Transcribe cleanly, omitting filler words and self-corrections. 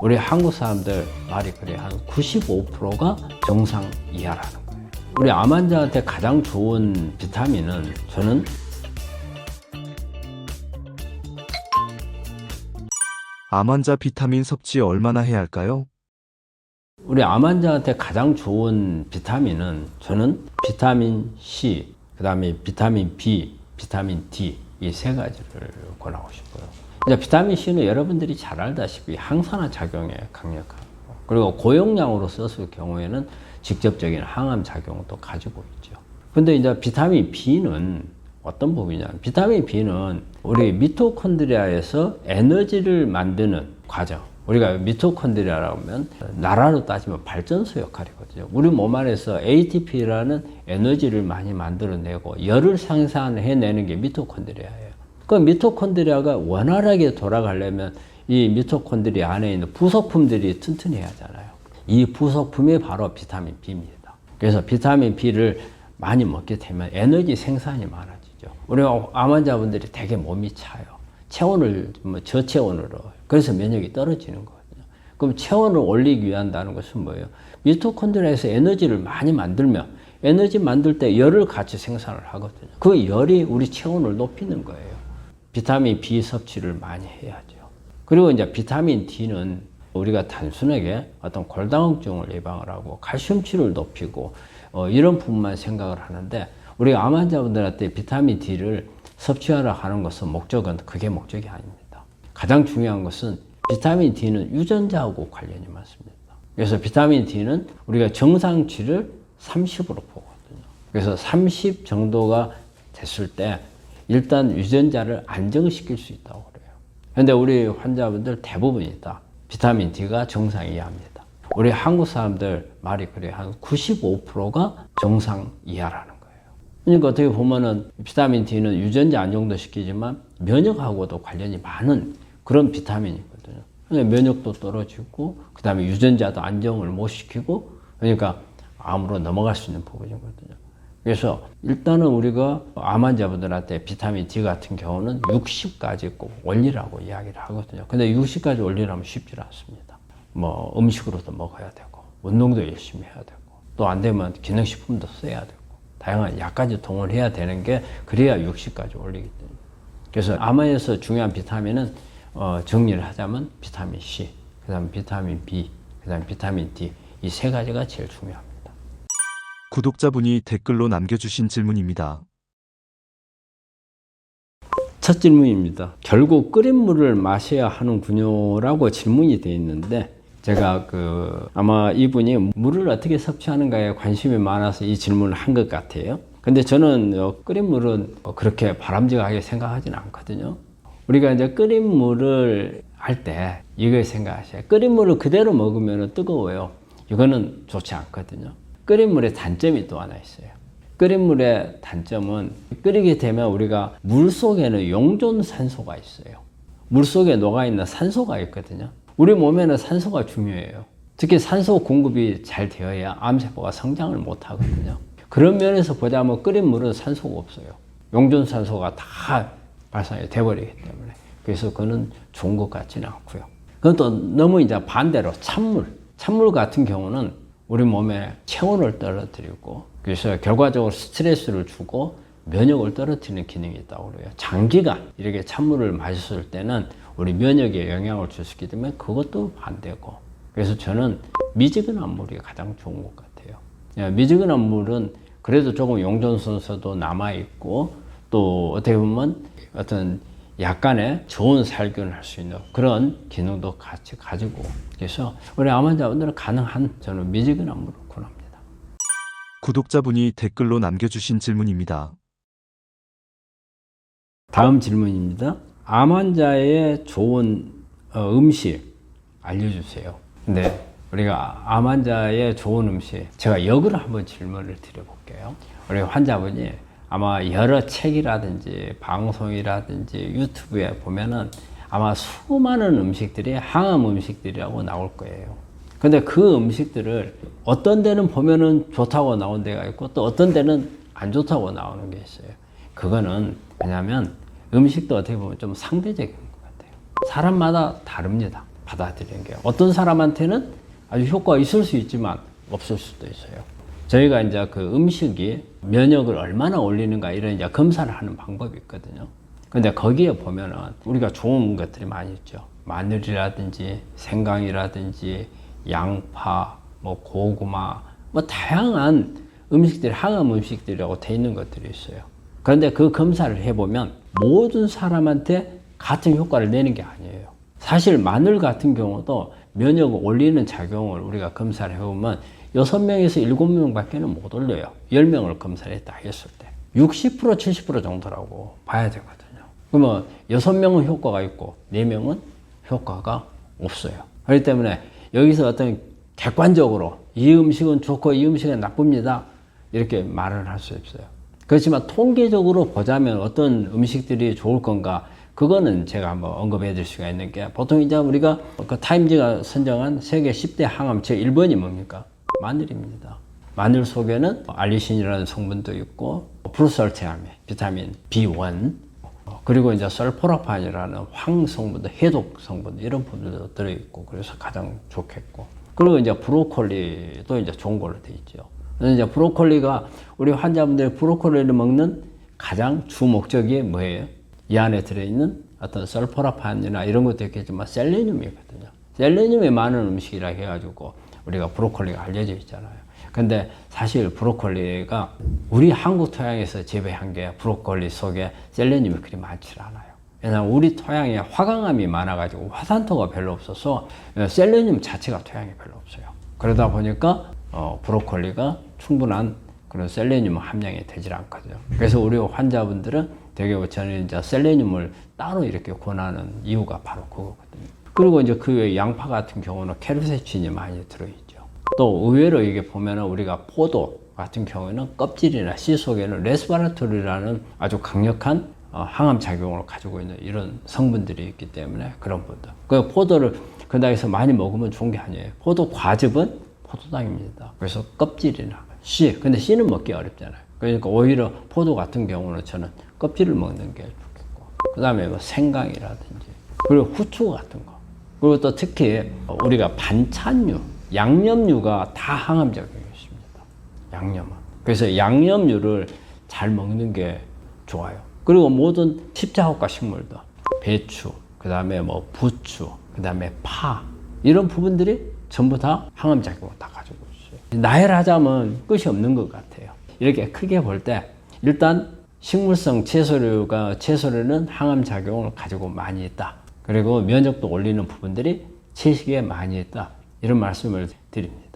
우리 한국 사람들 말이 그래 한 95%가 정상 이하라는 거예요. 우리 암 환자한테 가장 좋은 비타민은 저는 암 환자 비타민 섭취 얼마나 해야 할까요? 우리 암 환자한테 가장 좋은 비타민은 저는 비타민 C, 그 다음에 비타민 B, 비타민 D 이 세 가지를 권하고 싶어요. 이제 비타민 C는 여러분들이 잘 알다시피 항산화 작용에 강력하고 그리고 고용량으로 썼을 경우에는 직접적인 항암 작용도 가지고 있죠. 근데 이제 비타민 B는 어떤 부분이냐면 비타민 B는 우리 미토콘드리아에서 에너지를 만드는 과정. 우리가 미토콘드리아라고 하면 나라로 따지면 발전소 역할이거든요. 우리 몸 안에서 ATP라는 에너지를 많이 만들어내고 열을 생산해내는 게 미토콘드리아예요. 그 미토콘드리아가 원활하게 돌아가려면 이 미토콘드리아 안에 있는 부속품들이 튼튼해야 하잖아요. 이 부속품이 바로 비타민 B입니다. 그래서 비타민 B를 많이 먹게 되면 에너지 생산이 많아지죠. 우리 암 환자분들이 되게 몸이 차요. 체온을 저체온으로. 그래서 면역이 떨어지는 거거든요. 그럼 체온을 올리기 위한다는 것은 뭐예요? 미토콘드리아에서 에너지를 많이 만들면 에너지 만들 때 열을 같이 생산을 하거든요. 그 열이 우리 체온을 높이는 거예요. 비타민 B 섭취를 많이 해야죠. 그리고 이제 비타민 D는 우리가 단순하게 어떤 골다공증을 예방을 하고 칼슘 치료를 높이고 이런 부분만 생각을 하는데 우리 암 환자분들한테 비타민 D를 섭취하라 하는 것은 목적은 그게 목적이 아닙니다. 가장 중요한 것은 비타민 D는 유전자하고 관련이 많습니다. 그래서 비타민 D는 우리가 정상치를 30으로 보거든요. 그래서 30 정도가 됐을 때 일단 유전자를 안정시킬 수 있다고 그래요. 그런데 우리 환자분들 대부분이 다 비타민 D가 정상 이하입니다. 우리 한국 사람들 말이 그래 한 95%가 정상 이하라는 거예요. 그러니까 어떻게 보면은 비타민 D는 유전자 안정도 시키지만 면역하고도 관련이 많은 그런 비타민이거든요. 그러니까 면역도 떨어지고 그 다음에 유전자도 안정을 못 시키고 그러니까 암으로 넘어갈 수 있는 부분이거든요. 그래서 일단은 우리가 암 환자분들한테 비타민 D 같은 경우는 60까지 꼭 올리라고 이야기를 하거든요. 근데 60까지 올리려면 쉽지 않습니다. 뭐 음식으로도 먹어야 되고 운동도 열심히 해야 되고 또 안 되면 기능식품도 써야 되고 다양한 약까지 동원해야 되는 게 그래야 60까지 올리기 때문에. 그래서 암에서 중요한 비타민은 정리를 하자면 비타민 C, 그 다음에 비타민 B, 그 다음에 비타민 D 이 세 가지가 제일 중요합니다. 구독자분이 댓글로 남겨주신 질문입니다. 첫 질문입니다. 결국 끓인 물을 마셔야 하는군요 라고 질문이 되어 있는데 제가 아마 이분이 물을 어떻게 섭취하는가에 관심이 많아서 이 질문을 한 것 같아요. 근데 저는 끓인 물은 그렇게 바람직하게 생각하지는 않거든요. 우리가 이제 끓인 물을 할 때 이걸 생각하셔야 돼요. 끓인 물을 그대로 먹으면 뜨거워요. 이거는 좋지 않거든요. 끓인 물의 단점이 또 하나 있어요. 끓인 물의 단점은 끓이게 되면 우리가 물 속에는 용존 산소가 있어요. 물 속에 녹아있는 산소가 있거든요. 우리 몸에는 산소가 중요해요. 특히 산소 공급이 잘 되어야 암세포가 성장을 못 하거든요. 그런 면에서 보자면 끓인 물은 산소가 없어요. 용존 산소가 다 발산이 돼버리기 때문에. 그래서 그거는 좋은 것 같지는 않고요. 그건 또 너무 이제 반대로 찬물 같은 경우는 우리 몸에 체온을 떨어뜨리고 그래서 결과적으로 스트레스를 주고 면역을 떨어뜨리는 기능이 있다고 그래요. 장기간 이렇게 찬물을 마셨을 때는 우리 면역에 영향을 줄 수 있기 때문에 그것도 반대고 그래서 저는 미지근한 물이 가장 좋은 것 같아요. 미지근한 물은 그래도 조금 용존산소도 남아있고 또 어떻게 보면 어떤 약간의 좋은 살균을 할 수 있는 그런 기능도 같이 가지고 그래서 우리 암 환자분들은 가능한 저는 미지근한 물을 권합니다. 구독자분이 댓글로 남겨주신 질문입니다. 다음 질문입니다. 암 환자의 좋은 음식 알려주세요. 근데 우리가 암 환자의 좋은 음식 제가 역으로 한번 질문을 드려볼게요. 우리 환자분이 아마 여러 책이라든지 방송이라든지 유튜브에 보면은 아마 수많은 음식들이 항암 음식들이라고 나올 거예요. 근데 그 음식들을 어떤 데는 보면은 좋다고 나온 데가 있고 또 어떤 데는 안 좋다고 나오는 게 있어요. 그거는 왜냐면 음식도 어떻게 보면 좀 상대적인 것 같아요. 사람마다 다릅니다. 받아들이는 게 어떤 사람한테는 아주 효과가 있을 수 있지만 없을 수도 있어요. 저희가 이제 그 음식이 면역을 얼마나 올리는가 이런 이제 검사를 하는 방법이 있거든요. 근데 거기에 보면은 우리가 좋은 것들이 많이 있죠. 마늘이라든지 생강이라든지 양파, 뭐 고구마, 뭐 다양한 음식들이 항암 음식들이라고 돼 있는 것들이 있어요. 그런데 그 검사를 해보면 모든 사람한테 같은 효과를 내는 게 아니에요. 사실 마늘 같은 경우도 면역을 올리는 작용을 우리가 검사를 해보면 6명에서 7명밖에 못 올려요. 10명을 검사를 했다 했을 때. 60% 70% 정도라고 봐야 되거든요. 그러면 6명은 효과가 있고 4명은 효과가 없어요. 그렇기 때문에 여기서 어떤 객관적으로 이 음식은 좋고 이 음식은 나쁩니다. 이렇게 말을 할 수 없어요. 그렇지만 통계적으로 보자면 어떤 음식들이 좋을 건가 그거는 제가 한번 언급해 드릴 수가 있는 게 보통 이제 우리가 그 타임지가 선정한 세계 10대 항암 제1번이 뭡니까? 마늘입니다. 마늘 속에는 알리신이라는 성분도 있고 브루설체아민, 비타민 B1 그리고 이제 설포라판이라는 황 성분도 해독 성분 이런 부분도 들어있고 그래서 가장 좋겠고 그리고 이제 브로콜리도 이제 좋은 걸로 돼 있죠. 그래서 이제 브로콜리가 우리 환자분들이 브로콜리를 먹는 가장 주 목적이 뭐예요? 이 안에 들어있는 어떤 설포라판이나 이런 것도 있겠지만 셀레늄이거든요. 셀레늄이 많은 음식이라 해가지고 우리가 브로콜리가 알려져 있잖아요. 근데 사실 브로콜리가 우리 한국 토양에서 재배한 게 브로콜리 속에 셀레늄이 그리 많지 않아요. 왜냐하면 우리 토양에 화강암이 많아가지고 화산토가 별로 없어서 셀레늄 자체가 토양에 별로 없어요. 그러다 보니까 브로콜리가 충분한 그런 셀레늄 함량이 되질 않거든요. 그래서 우리 환자분들은 되게 저는 이제 셀레늄을 따로 이렇게 권하는 이유가 바로 그거거든요. 그리고 이제 그 외에 양파 같은 경우는 케르세친이 많이 들어있죠. 또 의외로 이게 보면은 우리가 포도 같은 경우에는 껍질이나 씨 속에는 레스바라톨이라는 아주 강력한 항암 작용을 가지고 있는 이런 성분들이 있기 때문에 그런 분들. 그 포도를 그다에서 많이 먹으면 좋은 게 아니에요. 포도 과즙은 포도당입니다. 그래서 껍질이나 씨, 근데 씨는 먹기 어렵잖아요. 그러니까 오히려 포도 같은 경우는 저는 껍질을 먹는 게 좋겠고, 그 다음에 뭐 생강이라든지, 그리고 후추 같은 거, 그리고 또 특히 우리가 반찬류, 양념류가 다 항암 작용이 있습니다. 양념은. 그래서 양념류를 잘 먹는 게 좋아요. 그리고 모든 십자호과 식물도 배추, 그 다음에 뭐 부추, 그 다음에 파 이런 부분들이 전부 다 항암 작용을 다 가지고 있어요. 나열하자면 끝이 없는 것 같아요. 이렇게 크게 볼 때 일단 식물성 채소류는 항암 작용을 가지고 많이 있다. 그리고 면역도 올리는 부분들이 채식에 많이 있다. 이런 말씀을 드립니다.